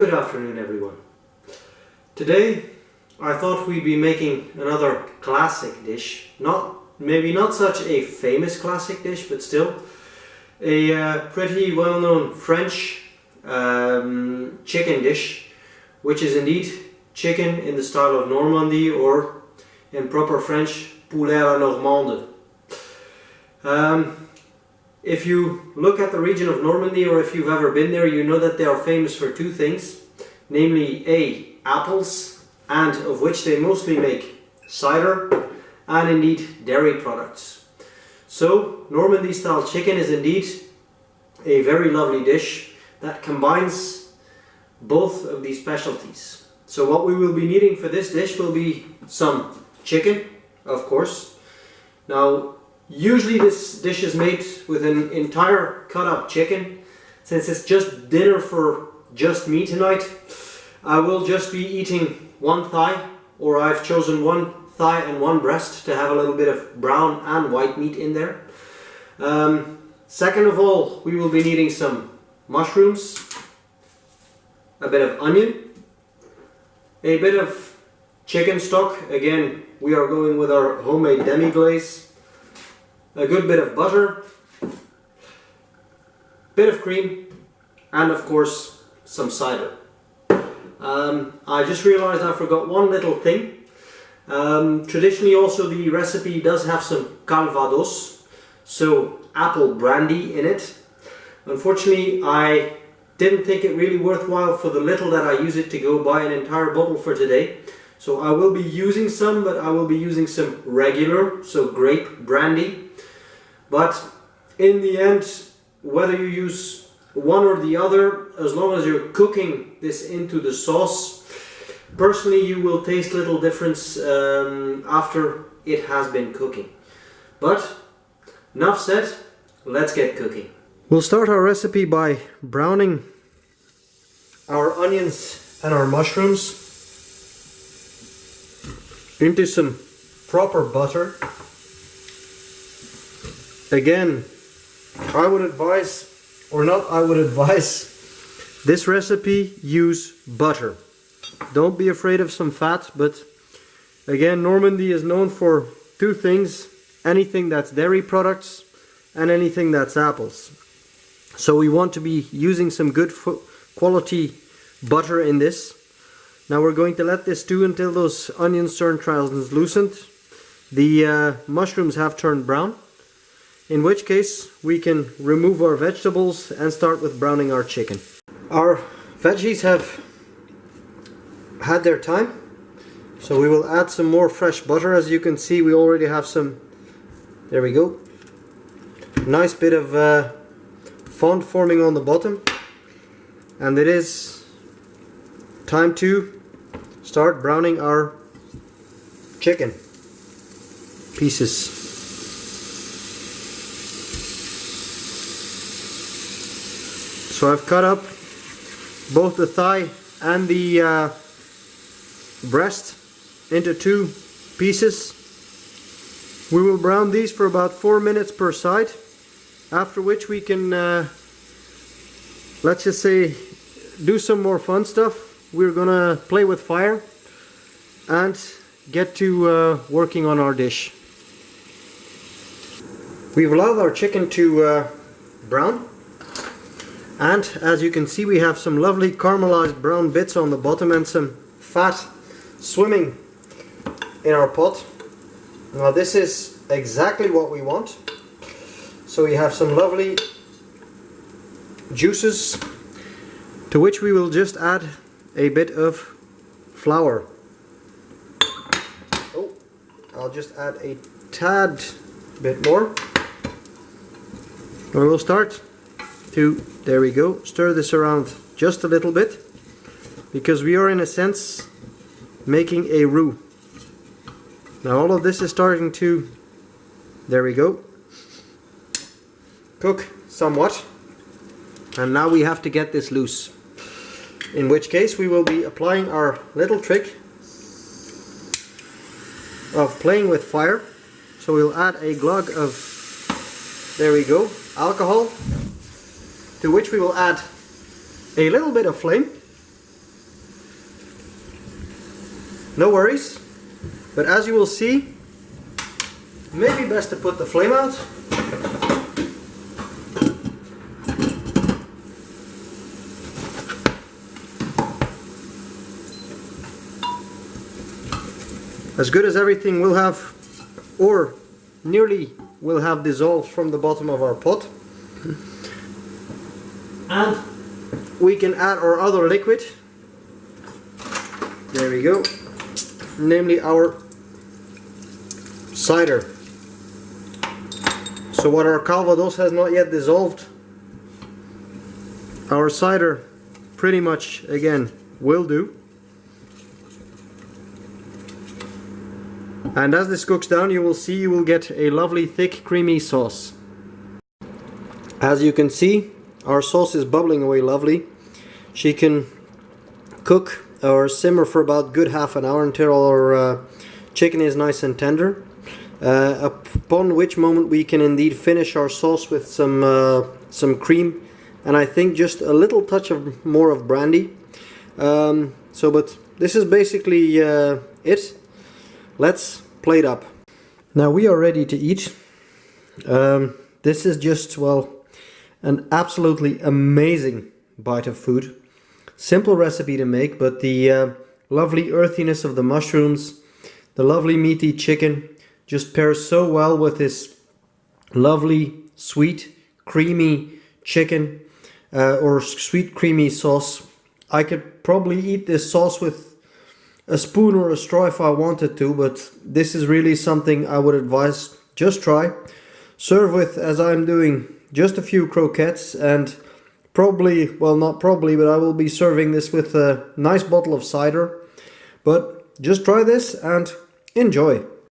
Good afternoon, everyone. Today I thought we'd be making another classic dish. Maybe not such a famous classic dish, but still a pretty well-known French chicken dish, which is indeed chicken in the style of Normandy, or in proper French, Poulet à la Normande. If you look at the region of Normandy, or if you've ever been there, you know that they are famous for two things, namely apples, and of which they mostly make cider, and indeed dairy products. So Normandy style chicken is indeed a very lovely dish that combines both of these specialties. So what we will be needing for this dish will be some chicken, of course. Now, usually this dish is made with an entire cut up chicken. Since it's just dinner for just me tonight, I will just be eating one thigh, or I've chosen one thigh and one breast to have a little bit of brown and white meat in there. Second of all, we will be needing some mushrooms, a bit of onion, a bit of chicken stock. Again, we are going with our homemade demi-glaze. A good bit of butter, bit of cream, and of course some cider. I just realized I forgot one little thing. Traditionally also the recipe does have some calvados, so apple brandy in it. Unfortunately, I didn't think it really worthwhile for the little that I use it to go buy an entire bottle for today. So I will be using some, but I will be using some regular, so grape brandy. But in the end, whether you use one or the other, as long as you're cooking this into the sauce, personally you will taste little difference after it has been cooking. But enough said, let's get cooking. We'll start our recipe by browning our onions and our mushrooms into some proper butter. Again, I would advise, or not I would advise, this recipe use butter. Don't be afraid of some fat, but again, Normandy is known for two things: anything that's dairy products and anything that's apples. So we want to be using some good quality butter in this. Now we're going to let this stew until those onions turn translucent. The mushrooms have turned brown, in which case we can remove our vegetables and start with browning our chicken. Our veggies have had their time, so we will add some more fresh butter. As you can see, we already have some, there we go, nice bit of fond forming on the bottom, and it is time to start browning our chicken pieces. So I've cut up both the thigh and the breast into two pieces. We will brown these for about 4 minutes per side, after which we can, let's just say, do some more fun stuff. We're gonna play with fire and get to working on our dish. We've allowed our chicken to brown. And as you can see, we have some lovely caramelized brown bits on the bottom and some fat swimming in our pot. Now this is exactly what we want. So we have some lovely juices, to which we will just add a bit of flour. Oh, I'll just add a tad bit more. We will start to, there we go, stir this around just a little bit, because we are in a sense making a roux. Now all of this is starting to, there we go, cook somewhat, and now we have to get this loose, in which case we will be applying our little trick of playing with fire. So we'll add a glug of, there we go, alcohol, to which we will add a little bit of flame, no worries. But as you will see, maybe best to put the flame out. As good as everything will have, or nearly will have dissolved from the bottom of our pot. And we can add our other liquid. There we go. Namely our cider. So what our Calvados has not yet dissolved, our cider pretty much again will do. And as this cooks down, you will see you will get a lovely thick creamy sauce. As you can see, our sauce is bubbling away lovely. She can cook or simmer for about good half an hour until our chicken is nice and tender. Upon which moment we can indeed finish our sauce with some cream, and I think just a little touch of more of brandy. But this is basically it. Let's plate up. Now we are ready to eat. This is just, well, an absolutely amazing bite of food. Simple recipe to make, but the lovely earthiness of the mushrooms, the lovely meaty chicken just pairs so well with this lovely sweet creamy chicken or sweet creamy sauce. I could probably eat this sauce with a spoon or a straw if I wanted to, but this is really something I would advise just try. Serve with, as I'm doing, just a few croquettes, and probably, well, not probably, but I will be serving this with a nice bottle of cider. But just try this and enjoy.